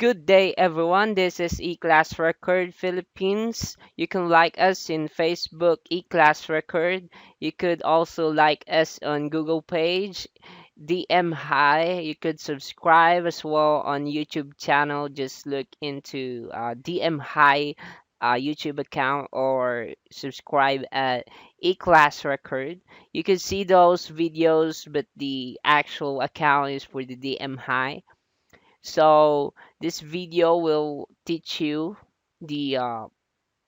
Good day, everyone. This is E-Class Record Philippines. You can like us in Facebook, E-Class Record. You could also like us on Google page, DM Hi. You could subscribe as well on YouTube channel. Just look into DM Hi YouTube account or subscribe at E-Class Record. You can see those videos, but the actual account is for the DM Hi. So this video will teach you the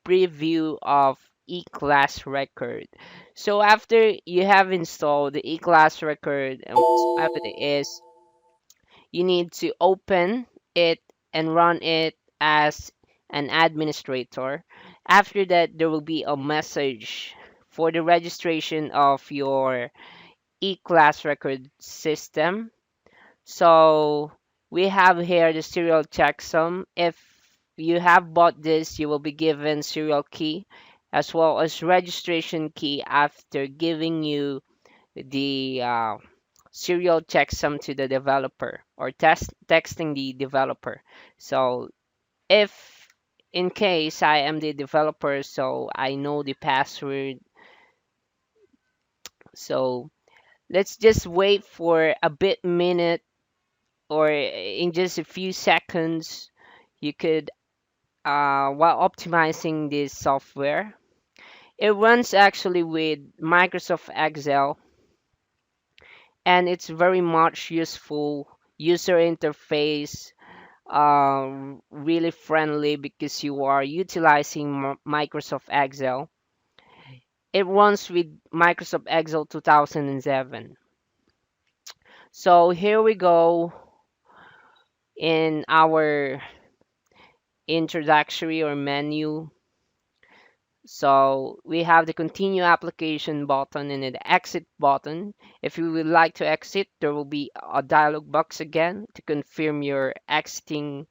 preview of eClass record. So after you have installed the eClass record, and what's happening is you need to open it and run it as an administrator. After that, there will be a message for the registration of your eClass record system. So we have here the serial checksum. If you have bought this, you will be given serial key as well as registration key after giving you the serial checksum to the developer or texting the developer. So if in case I am the developer, so I know the password. So let's just wait for a bit minute or in just a few seconds you could while optimizing this software. It runs actually with Microsoft Excel, and it's very much useful user interface, really friendly because you are utilizing Microsoft Excel. It runs with Microsoft Excel 2007. So here we go in our introductory or menu. So we have the continue application button and the exit button. If you would like to exit, there will be a dialog box again to confirm your exiting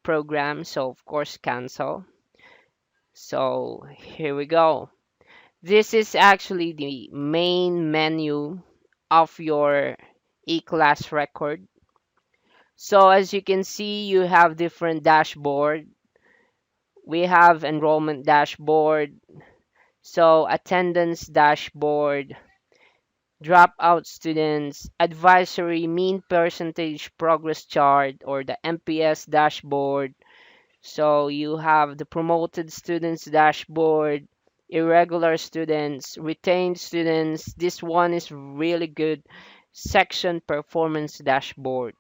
program. So of course, cancel. So here we go. This is actually the main menu of your eClass record. So as you can see, you have different dashboard. We have enrollment dashboard, so attendance dashboard, dropout students, advisory mean percentage progress chart or the MPS dashboard. So you have the promoted students dashboard, irregular students, retained students. This one is really good. Section performance dashboard.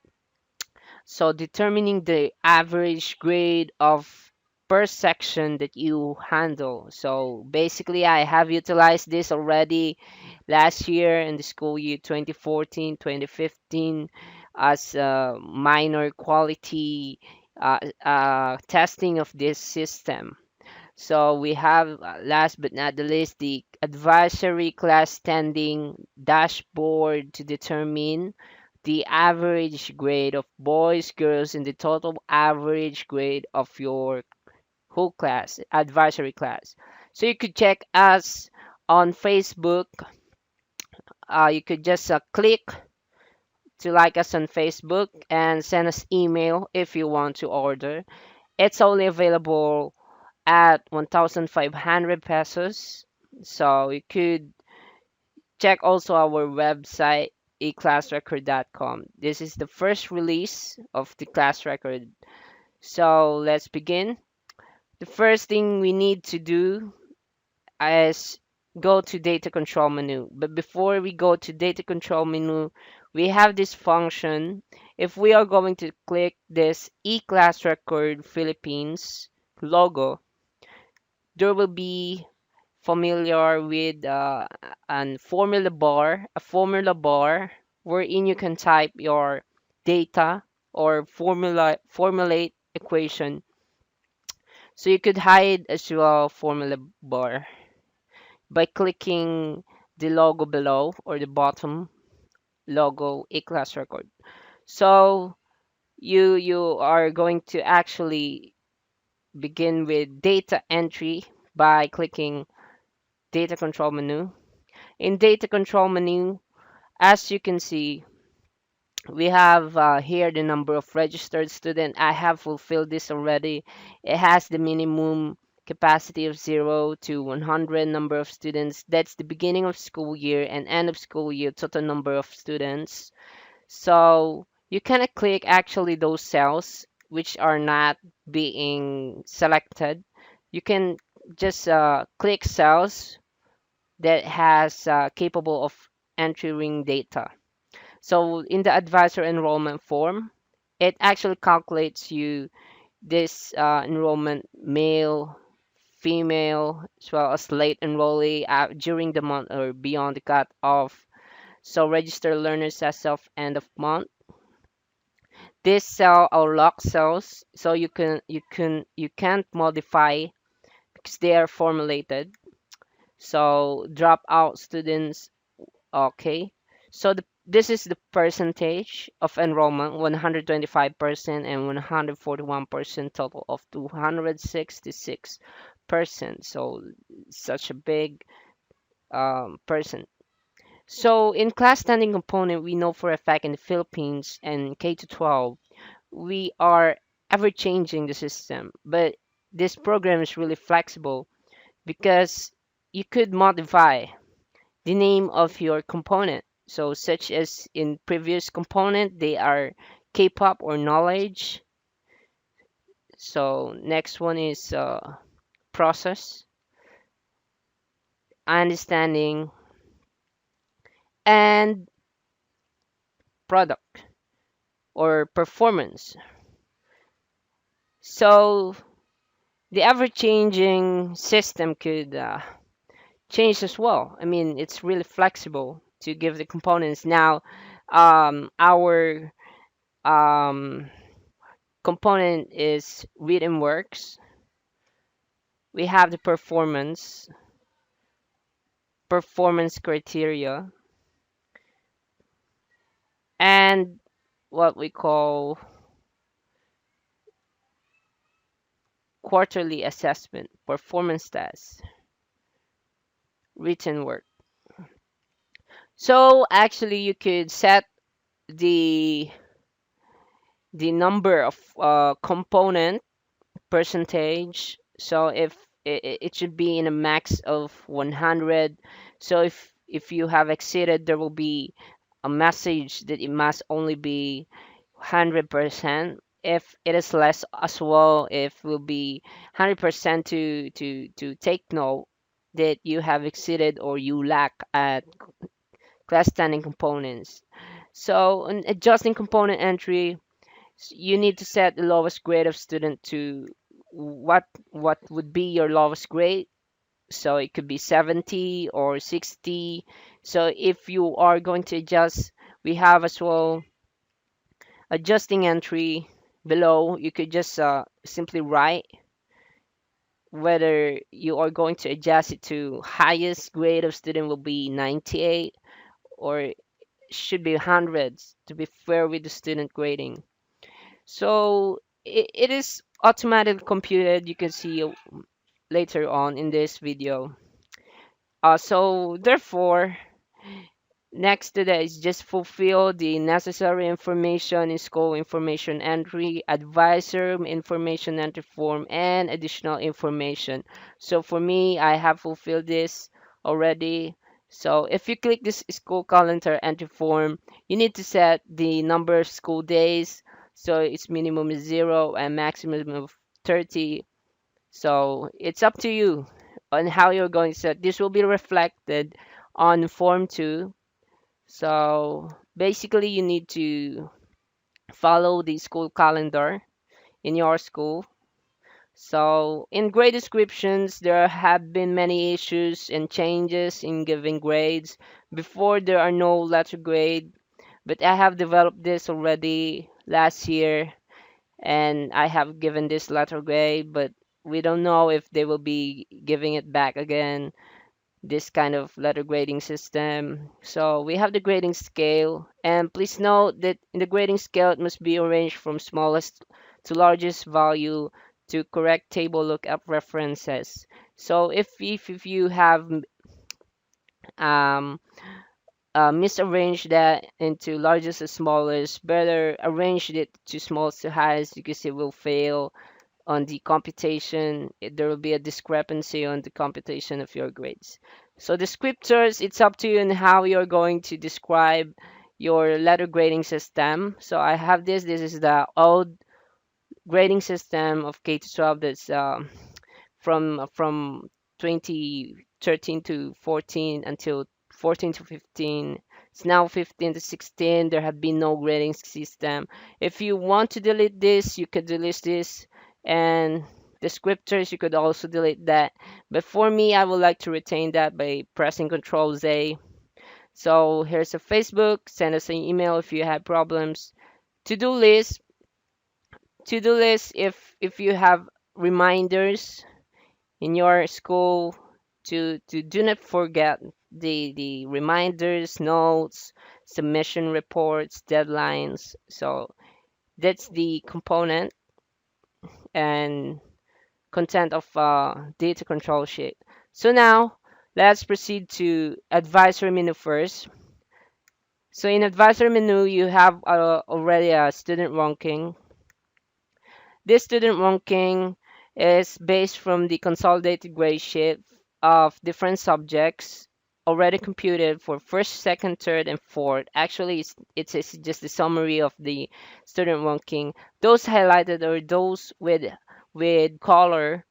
So determining the average grade of per section that you handle. So basically, I have utilized this already last year in the school year 2014-2015 as a minor quality testing of this system. So we have, last but not the least, the advisory class standing dashboard to determine the average grade of boys, girls, and the total average grade of your whole class, advisory class. So you could check us on Facebook. You could just click to like us on Facebook and send us email if you want to order. It's only available at 1,500 pesos. So you could check also our website eclassrecord.com. This is the first release of the class record. So let's begin. The first thing we need to do is go to data control menu. But before we go to data control menu, we have this function. If we are going to click this eClass record Philippines logo, there will be familiar with a formula bar wherein you can type your data or formulate equation. So you could hide as well formula bar by clicking the logo below or the bottom logo a class record. So you are going to actually begin with data entry by clicking data control menu. In data control menu, as you can see, We have here the number of registered student. I have fulfilled this already. It has the minimum capacity of 0 to 100 number of students. That's the beginning of school year and end of school year total number of students. So you can click actually those cells which are not being selected. You can just click cells that has capable of entering data. So in the advisor enrollment form, it actually calculates you this enrollment male, female, as well as late enrollee during the month or beyond the cutoff. So register learners as of end of month. This cell are lock cells, so you can't modify because they are formulated. So drop out students. Okay. So this is the percentage of enrollment, 125% and 141% total of 266%. So such a big percent. So in class standing component, we know for a fact in the Philippines and K to 12, we are ever changing the system. But this program is really flexible because you could modify the name of your component. So such as in previous component, they are K-pop or knowledge. So next one is process, understanding, and product or performance. So the ever-changing system could change as well. I mean, it's really flexible to give the components. Now, our um, component is written works. We have the performance criteria, and what we call quarterly assessment, performance tests, written work. So actually, you could set the the number of component percentage. So if it should be in a max of 100. So if you have exceeded, there will be a message that it must only be 100%. If it is less as well, it will be 100% to take note that you have exceeded or you lack at class standing components. So in adjusting component entry, you need to set the lowest grade of student to what would be your lowest grade. So it could be 70 or 60. So if you are going to adjust, we have as well adjusting entry below. You could just simply write whether you are going to adjust it to highest grade of student will be 98 or should be hundreds to be fair with the student grading. So it is automatically computed. You can see later on in this video. So therefore, next to that is just fulfill the necessary information in school information entry, advisor information entry form, and additional information. So for me, I have fulfilled this already. So if you click this school calendar entry form, you need to set the number of school days. So it's minimum is 0 and maximum of 30. So it's up to you on how you're going to set. This will be reflected on form 2. So basically, you need to follow the school calendar in your school. So in grade descriptions, there have been many issues and changes in giving grades. Before, there are no letter grade, but I have developed this already last year, and I have given this letter grade, but we don't know if they will be giving it back again, this kind of letter grading system. So we have the grading scale, and please note that in the grading scale, it must be arranged from smallest to largest value to correct table lookup references. So if you have um, misarrange that into largest to smallest. Better arrange it to smallest to highest because it will fail on the computation. There will be a discrepancy on the computation of your grades. So descriptors, it's up to you on how you're going to describe your letter grading system. So I have this. This is the old grading system of K to 12 that's from 2013 to 14 until 14 to 15. It's now 15 to 16. There have been no grading system. If you want to delete this, you could delete this, and descriptors you could also delete that. But for me, I would like to retain that by pressing Control Z. So here's a Facebook. Send us an email if you have problems. To-do list. To-do list. If you have reminders in your school to do not forget the reminders, notes, submission reports, deadlines. So that's the component and content of data control sheet. So now let's proceed to advisory menu first. So in advisory menu, you have already a student ranking. This student ranking is based from the consolidated grade sheet of different subjects already computed for first, second, third, and fourth. Actually, it's just the summary of the student ranking. Those highlighted are those with color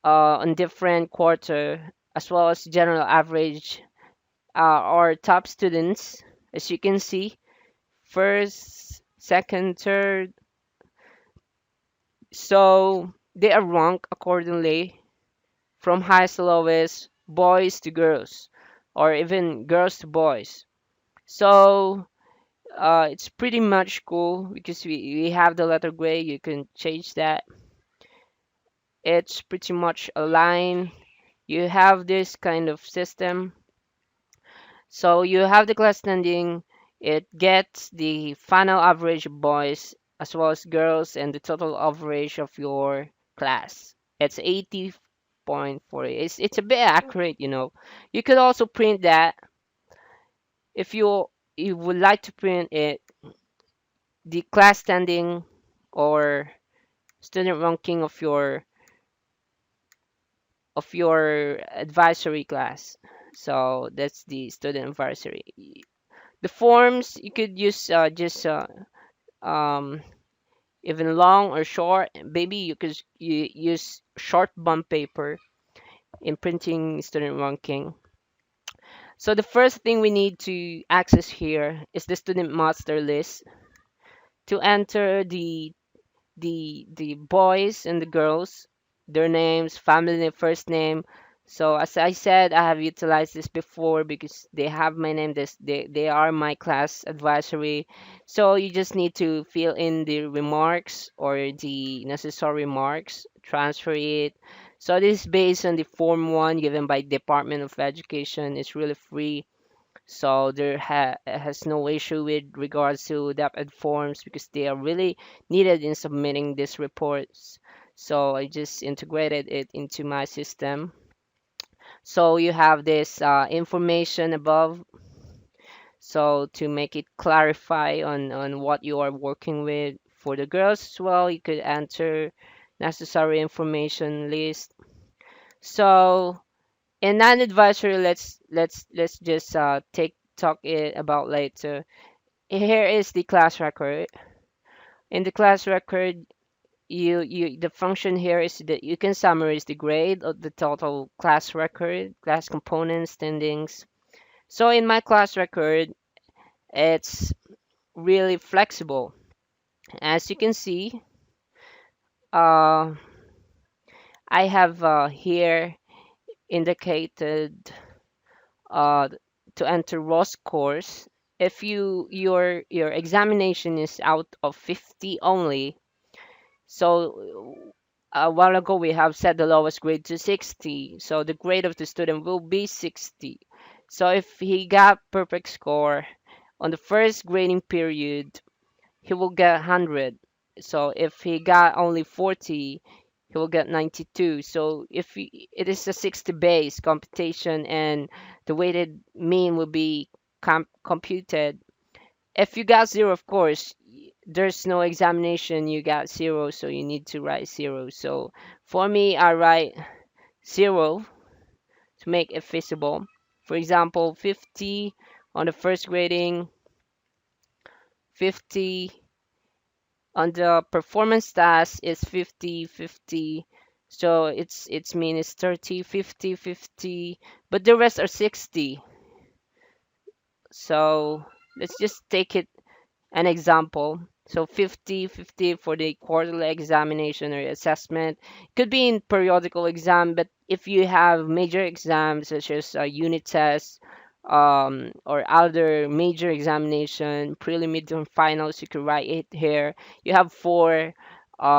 on different quarter, as well as general average are top students. As you can see, first, second, third, so they are ranked accordingly from highest to lowest, boys to girls, or even girls to boys. So it's pretty much cool because we have the letter grade. You can change that. It's pretty much aligned. You have this kind of system. So you have the class standing. It gets the final average of boys as well as girls and the total average of your class. It's 80.40. It's a bit accurate, you know. You could also print that if you would like to print it, the class standing or student ranking of your advisory class. So that's the student advisory. The forms you could use just um, even long or short. Maybe you could use short bond paper in printing student ranking. So the first thing we need to access here is the student master list to enter the boys and the girls, their names, family name, first name. So as I said, I have utilized this before because they have my name. They are my class advisory. So you just need to fill in the remarks or the necessary remarks, transfer it. So this is based on the Form 1 given by Department of Education. It's really free. So there has no issue with regards to DepEd forms because they are really needed in submitting these reports. So I just integrated it into my system. So you have this information above. So to make it clarify on what you are working with. For the girls as well, you could enter necessary information list. So in non-advisory, let's just take talk it about later. Here is the class record. In the class record, you the function here is that you can summarize the grade of the total class record, class components, standings. So in my class record, it's really flexible. As you can see, uh, I have here indicated uh, to enter raw scores. If your examination is out of 50 only, so a while ago we have set the lowest grade to 60, so the grade of the student will be 60. So if he got perfect score on the first grading period, he will get 100. So if he got only 40, he will get 92. So it is a 60 base computation and the weighted mean will be computed. If you got zero, of course, there's no examination. You got zero, so you need to write zero. So for me, I write zero to make it feasible. For example, 50 on the first grading, 50 on the performance task is 50, 50. So it's mean it's 30, 50, 50, but the rest are 60. So let's just take it an example. So 50, 50 for the quarterly examination or assessment. Could be in periodical exam, but if you have major exams such as unit tests or other major examination, prelim, midterm, finals, you could write it here. You have four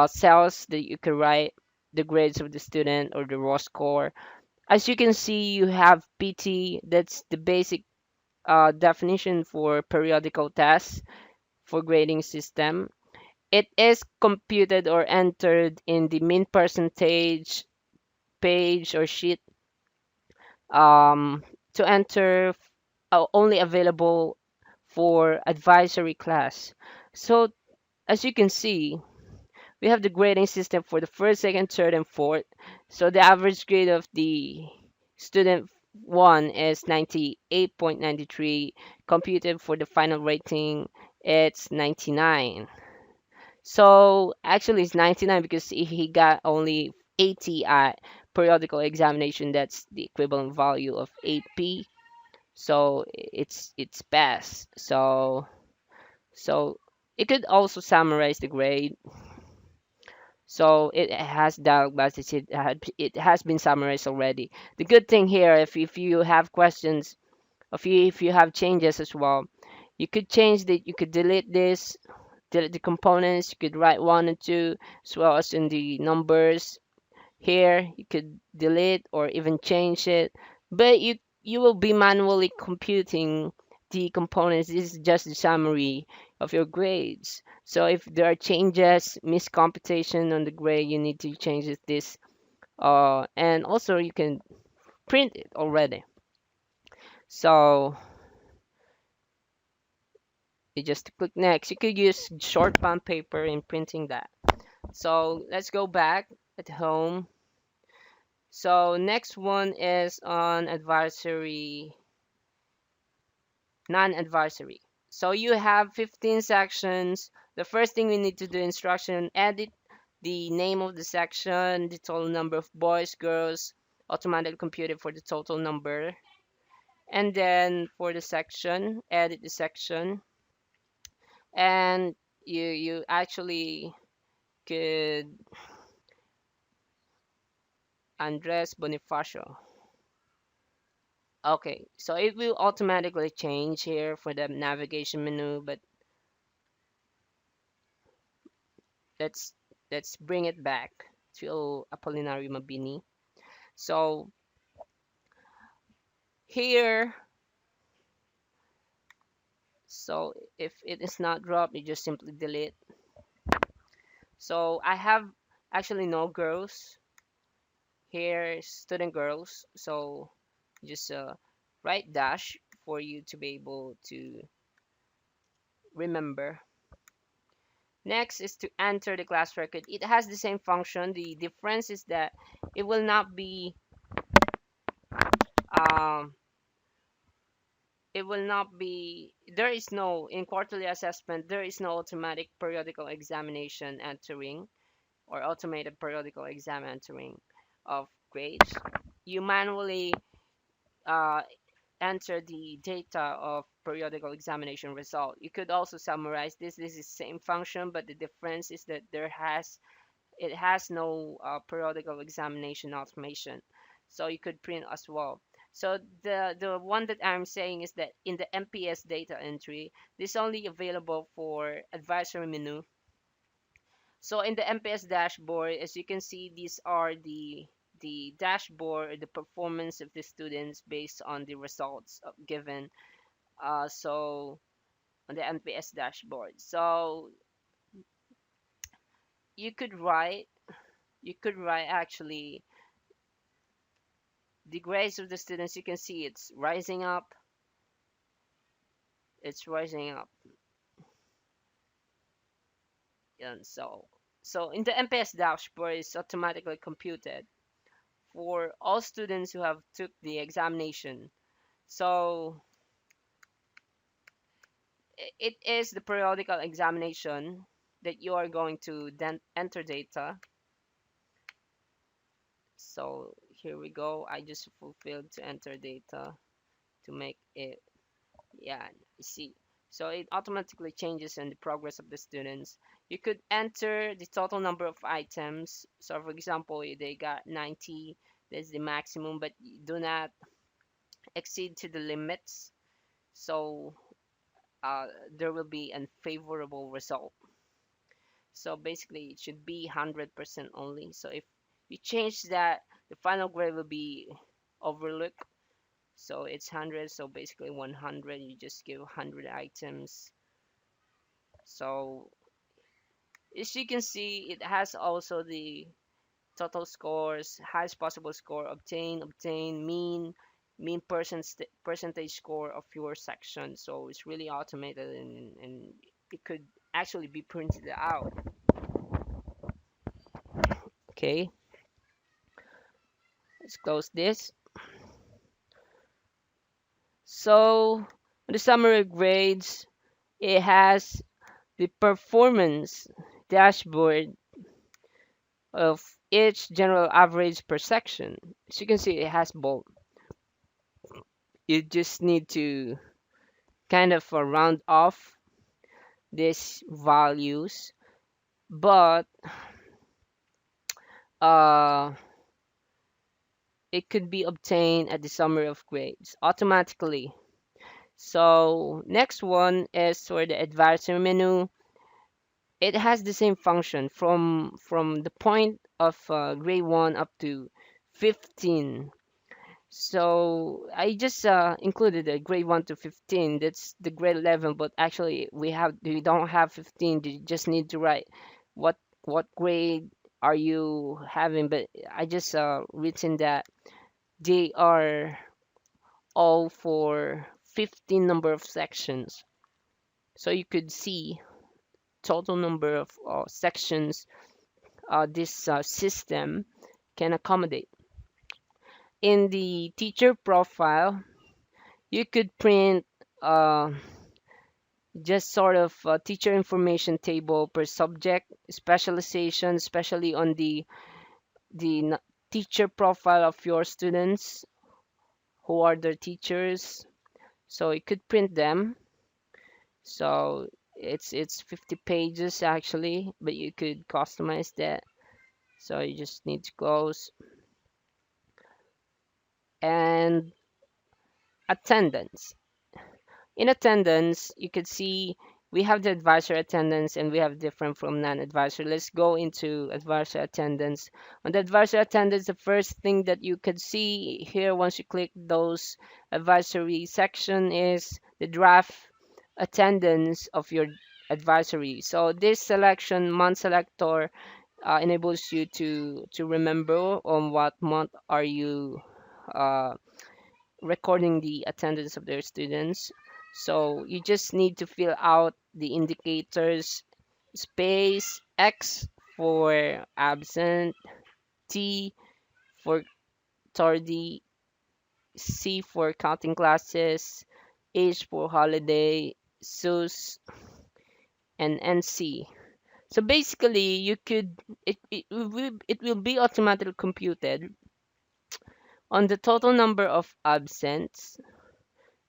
cells that you could write the grades of the student or the raw score. As you can see, you have PT. That's the basic definition for periodical tests for grading system. It is computed or entered in the mean percentage page or sheet um, to enter only available for advisory class. So as you can see, we have the grading system for the first, second, third, and fourth. So the average grade of the student one is 98.93. Computed for the final rating, it's 99. So actually, it's 99 because he got only 80 at periodical examination. That's the equivalent value of 8p. So it's passed. So it could also summarize the grade. So it has dialog message. It has been summarized already. The good thing here, if you have questions, if you have changes as well, you could change the you could delete this, delete the components. You could write one and two as well as in the numbers. Here you could delete or even change it, but you will be manually computing the components. This is just the summary of your grades. So if there are changes, miscomputation on the grade, you need to change this. And also you can print it already. So you just click next. You could use short bond paper in printing that. So let's go back at home. So next one is on advisory, non-advisory. So you have 15 sections. The first thing we need to do, instruction, edit the name of the section, the total number of boys, girls, automatically computed for the total number. And then for the section, edit the section. And you actually could Andres Bonifacio. Okay, so it will automatically change here for the navigation menu, but let's let's bring it back to Apollinario Mabini. So here, so if it is not dropped, you just simply delete. So I have actually no girls here, student girls. So just write dash for you to be able to remember. Next is to enter the class record. It has the same function. The difference is that it will not be um, there is no in quarterly assessment there is no automatic periodical examination entering or automated periodical exam entering of grades. You manually uh, enter the data of periodical examination result. You could also summarize this. This is same function, but the difference is that it has no periodical examination automation. So you could print as well. So the one that I'm saying is that in the MPS data entry, this is only available for advisory menu. So in the MPS dashboard, as you can see, these are the dashboard, the performance of the students based on the results given. So on the MPS dashboard. So you could write actually the grades of the students. You can see it's rising up. It's rising up. And so in the MPS dashboard, it's automatically computed for all students who have took the examination. So it is the periodical examination that you are going to then enter data. So here we go. I just fulfilled to enter data to make it, yeah, I see. So it automatically changes in the progress of the students. You could enter the total number of items. So for example, they got 90, that's the maximum, but you do not exceed to the limits. So there will be a favorable result. So basically, it should be 100% only. So if you change that, the final grade will be overlooked. So it's 100. So basically, 100. You just give 100 items. So as you can see, it has also the total scores, highest possible score, obtain, mean percentage score of your section. So it's really automated, and it could actually be printed out. Okay, let's close this. So the summary grades, it has the performance dashboard of each general average per section. As you can see, it has both. You just need to kind of round off these values, but uh, it could be obtained at the summary of grades automatically. So next one is for the advisory menu. It has the same function from the point of grade 1 up to 15. So I just included the grade 1 to 15. That's the grade 11, but actually we don't have 15. You just need to write what what grade are you having. But I just written that they are all for 15 number of sections. So you could see total number of sections this system can accommodate. In the teacher profile, you could print uh, just sort of teacher information table per subject specialization, especially on the teacher profile of your students who are their teachers. So you could print them. So it's 50 pages actually, but you could customize that. So you just need to close and attendance. In attendance, you could see we have the advisor attendance and we have different from non-advisor. Let's go into advisor attendance. On the advisor attendance, the first thing that you could see here once you click those advisory section is the draft attendance of your advisory. So this selection month selector enables you to remember on what month are you uh, recording the attendance of their students. So you just need to fill out the indicators, space X for absent, T for tardy, C for counting classes, H for holiday, SUS, and NC. So basically, you could it will be automatically computed on the total number of absents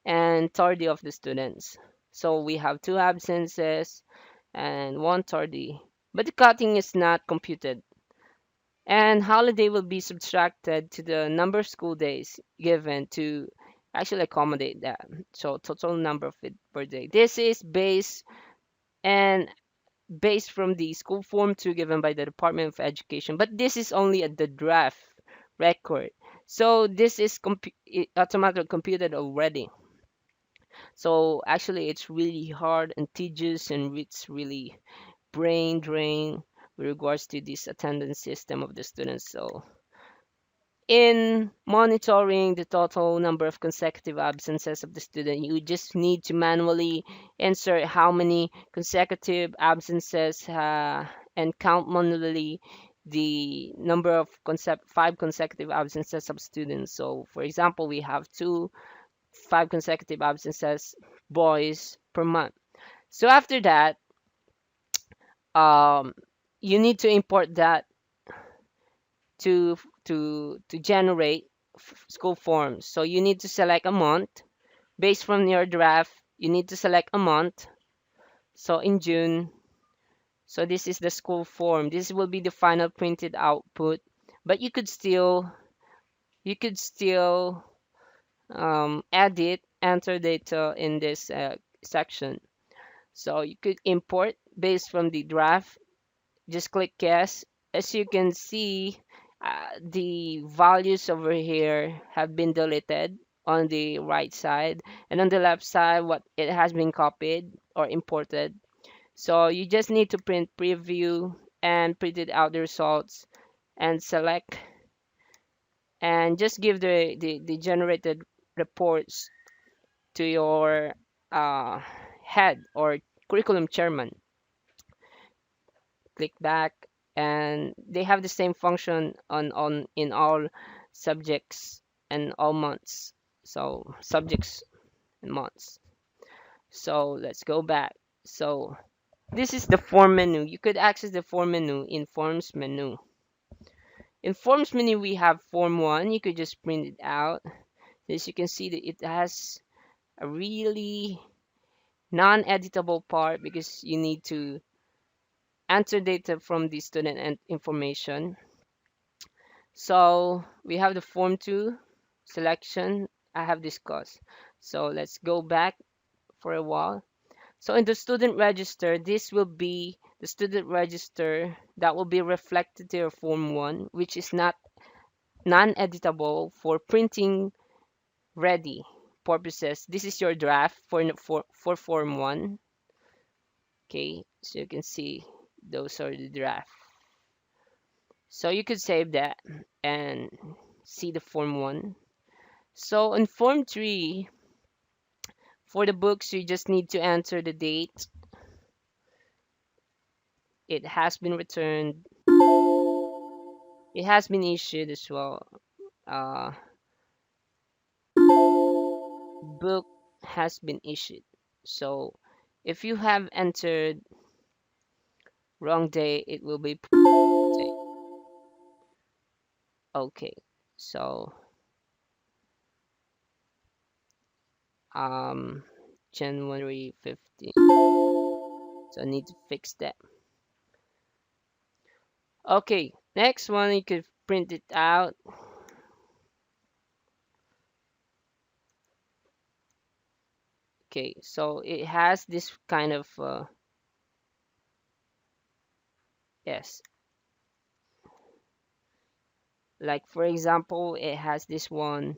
and tardy of the students. So we have two absences and one tardy, but the cutting is not computed. And holiday will be subtracted to the number of school days given to actually accommodate that. So total number of it per day. This is and based from the school form 2 given by the Department of Education, but this is only at the draft record. So this is automatically computed already. So actually, it's really hard and tedious, and it's really brain drain with regards to this attendance system of the students. So in monitoring the total number of consecutive absences of the student, you just need to manually insert how many consecutive absences and count manually the number of 5 consecutive absences of students. So, for example, we have 5 consecutive absences boys per month. So after that, um, you need to import that to to generate school forms. So you need to select a month based from your draft. You need to select a month. So in June, so this is the school form. This will be the final printed output, but you could still edit, enter data in this section. So you could import based from the draft. Just click yes. As you can see, the values over here have been deleted on the right side, and on the left side, what it has been copied or imported. So you just need to print preview and print it out the results and select and just give the generated reports to your uh, head or curriculum chairman. Click back, and they have the same function on in all subjects and all months. So subjects and months. So let's go back. So this is the form menu. You could access the form menu in forms menu. In forms menu, we have form 1. You could just print it out. As you can see that it has a really non-editable part because you need to enter data from the student and information. So we have the form 2 selection I have discussed. So let's go back for a while. So in the student register, this will be the student register that will be reflected to your form 1, which is not non-editable for printing ready purposes. This is your draft for form 1. Okay, so you can see those are the draft. So you could save that and see the form 1. So in form 3, for the books, you just need to enter the date it has been returned, it has been issued as well. Uh, Book has been issued. So if you have entered wrong day, it will be day. Okay. So um January 15th. So I need to fix that. Okay, next one you could print it out. Okay, so it has this kind of yes, like for example, it has this one.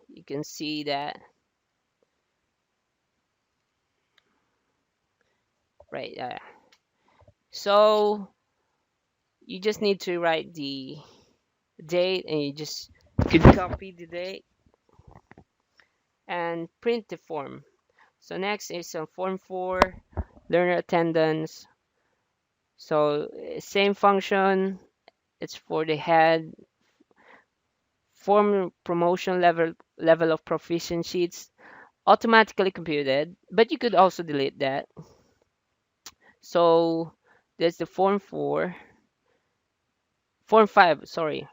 You can see that right there. So you just need to write the date, and you just could copy the date and print the form. So next is form 4, learner attendance. So same function, it's for the head. Form promotion level of proficiency, it's automatically computed, but you could also delete that. So there's the form 4, form 5, sorry.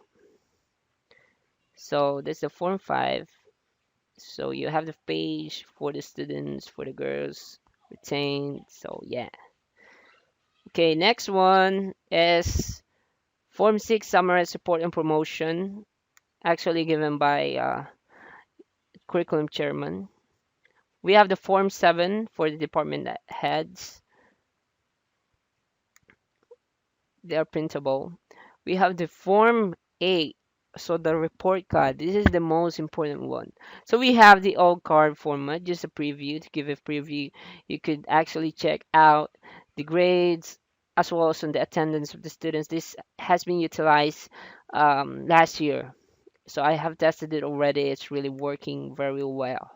So there's the form 5. So you have the page for the students, for the girls retained. So yeah. Okay, next one is form 6, summarize support and promotion, actually given by curriculum chairman. We have the form 7 for the department heads. They are printable. We have the form 8, so the report card. This is the most important one. So we have the old card format, just a preview. To give a preview, you could actually check out the grades, as well as on the attendance of the students. This has been utilized last year. So I have tested it already. It's really working very well.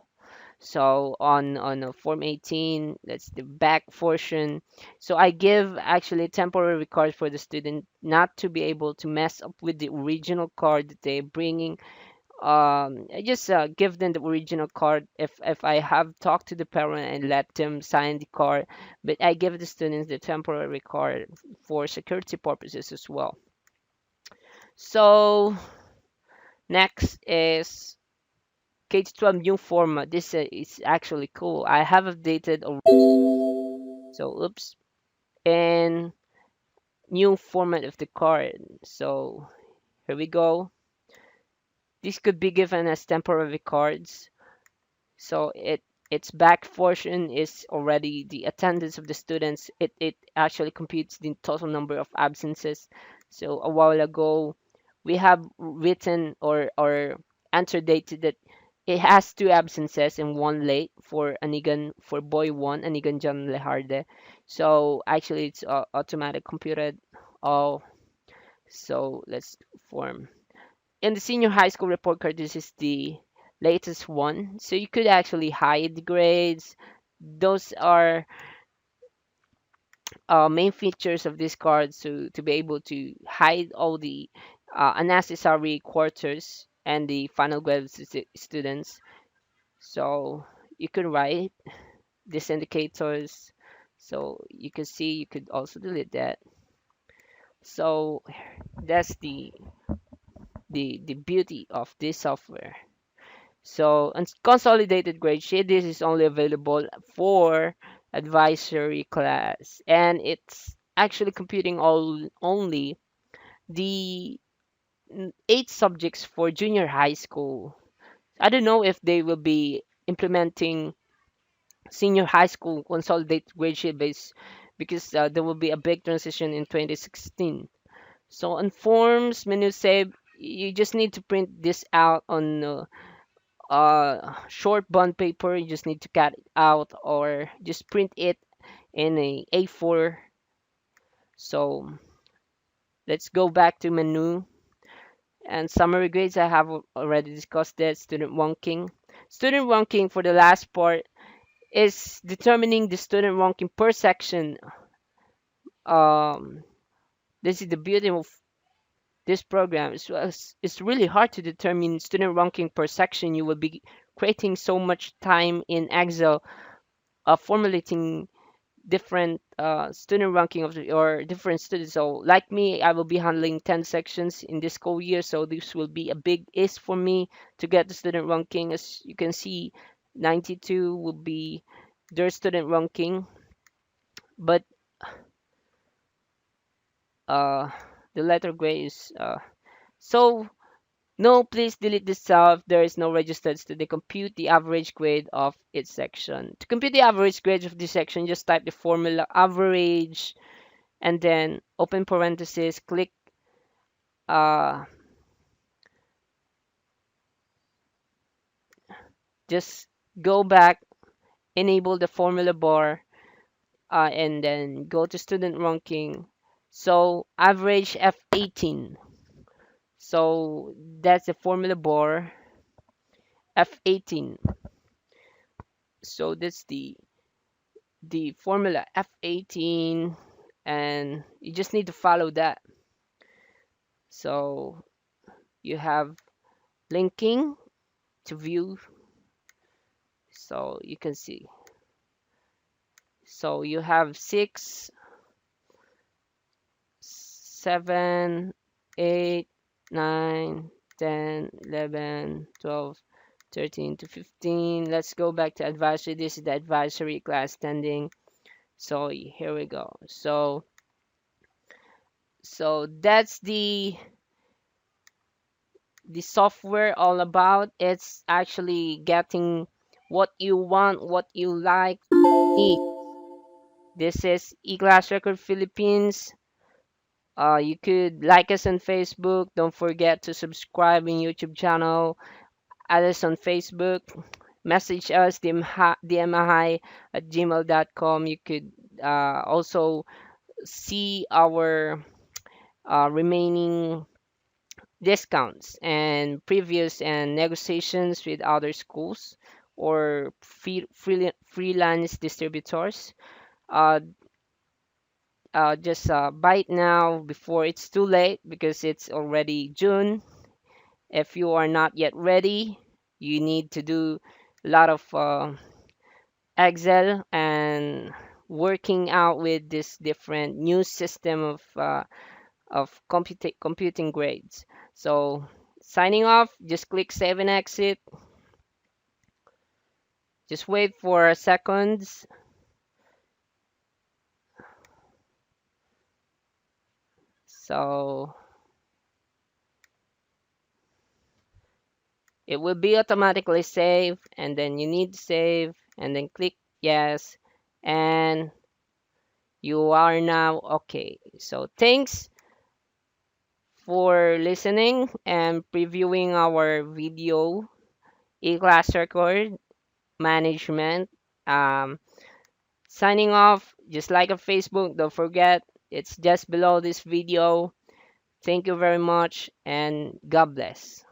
So on Form 18, that's the back portion. So I give actually temporary card for the student not to be able to mess up with the original card that they're bringing. I just give them the original card if I have talked to the parent and let them sign the card, but I give the students the temporary card for security purposes as well. So next is K-12 new format. This is actually cool. I have updated so oops, and new format of the card. So here we go. This could be given as temporary cards. So its back portion is already the attendance of the students. It actually computes the total number of absences. So a while ago, we have written or entered data that it has two absences and one late for Anigan for boy one, Anigan John Lejarde. So actually, it's automatic computed. Oh, so let's form in the senior high school report card. This is the latest one, so you could actually hide the grades. Those are main features of this card, so to be able to hide all the unnecessary quarters and the final grade of students. So you could write these indicators, so you can see. You could also delete that. So that's the beauty of this software. So, consolidated grade sheet, this is only available for advisory class, and it's actually computing all only the eight subjects for junior high school. I don't know if they will be implementing senior high school consolidated grade sheet base, because there will be a big transition in 2016. So on forms, menu save, you just need to print this out on short bond paper. You just need to cut it out or just print it in a A4. So let's go back to menu and summary grades. I have already discussed that. Student ranking for the last part is determining the student ranking per section. um this is the beauty of this program. It's really hard to determine student ranking per section. You will be creating so much time in Excel, formulating different student ranking of or different students. So like me, I will be handling 10 sections in this school year. So this will be a big is for me to get the student ranking. As you can see, 92 will be their student ranking. But uh, the letter grade is so no, please delete this cell if there is no registered student. Compute the average grade of each section. To compute the average grade of this section, just type the formula average and then open parenthesis, click uh, just go back, enable the formula bar, and then go to student ranking. So average F18. So that's the formula bar F18. So that's the formula F18, and you just need to follow that. So you have linking to view, so you can see. So you have 6, 7, 8, 9, 10, 11, 12, 13 to 15. Let's go back to advisory. This is the advisory class standing. So here we go. So that's the software all about. It's actually getting what you want, what you like, need. This is eClass Record Philippines. You could like us on Facebook. Don't forget to subscribe in YouTube channel. Add us on Facebook. Message us, dmi at gmail.com. You could also see our remaining discounts and previous and negotiations with other schools or freelance distributors. Uh, just buy it now before it's too late because it's already June. If you are not yet ready, you need to do a lot of Excel and working out with this different new system of computing grades. So signing off, just click save and exit. Just wait for seconds. So it will be automatically saved, and then you need to save, and then click yes, and you are now okay. So thanks for listening and previewing our video e-class record management. Um, Signing off, just like a Facebook, don't forget it's just below this video. Thank you very much and God bless.